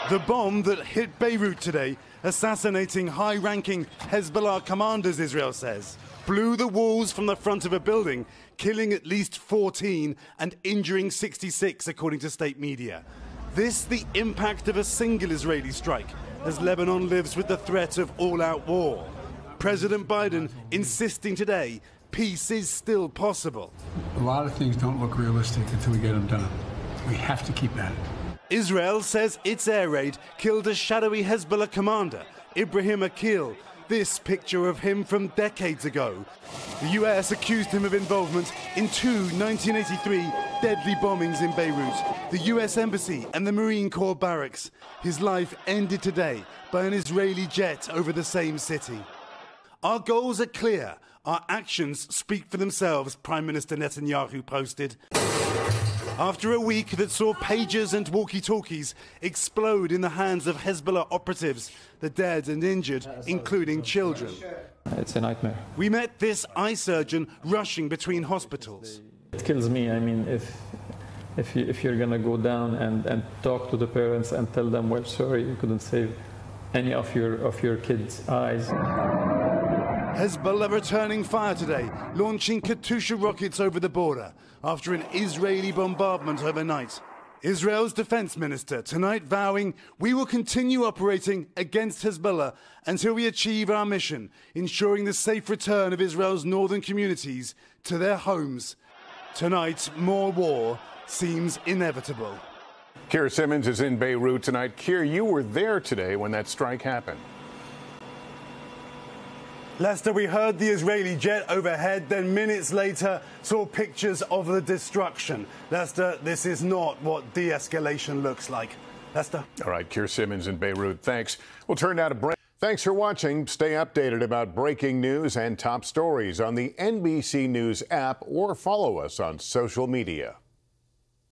The bomb that hit Beirut today, assassinating high-ranking Hezbollah commanders, Israel says, blew the walls from the front of a building, killing at least 14 and injuring 66, according to state media. This the impact of a single Israeli strike, as Lebanon lives with the threat of all-out war. President Biden insisting today peace is still possible. A lot of things don't look realistic until we get them done. We have to keep at it. Israel says its air raid killed a shadowy Hezbollah commander, Ibrahim Akil. This picture of him from decades ago. The US accused him of involvement in two 1983 deadly bombings in Beirut, the US Embassy and the Marine Corps barracks. His life ended today by an Israeli jet over the same city. Our goals are clear. Our actions speak for themselves, Prime Minister Netanyahu posted. After a week that saw pagers and walkie-talkies explode in the hands of Hezbollah operatives, the dead and injured, including children. It's a nightmare. We met this eye surgeon rushing between hospitals. It kills me. I mean, if you're going to go down and talk to the parents and tell them, well, sorry, you couldn't save any of your kids' eyes. Hezbollah returning fire today, launching Katyusha rockets over the border after an Israeli bombardment overnight. Israel's defense minister tonight vowing we will continue operating against Hezbollah until we achieve our mission, ensuring the safe return of Israel's northern communities to their homes. Tonight, more war seems inevitable. Keir Simmons is in Beirut tonight. Keir, you were there today when that strike happened. Lester, we heard the Israeli jet overhead, then minutes later saw pictures of the destruction. Lester, this is not what de-escalation looks like. Lester? All right, Keir Simmons in Beirut. Thanks. We'll turn now to break. Thanks for watching. Stay updated about breaking news and top stories on the NBC News app or follow us on social media.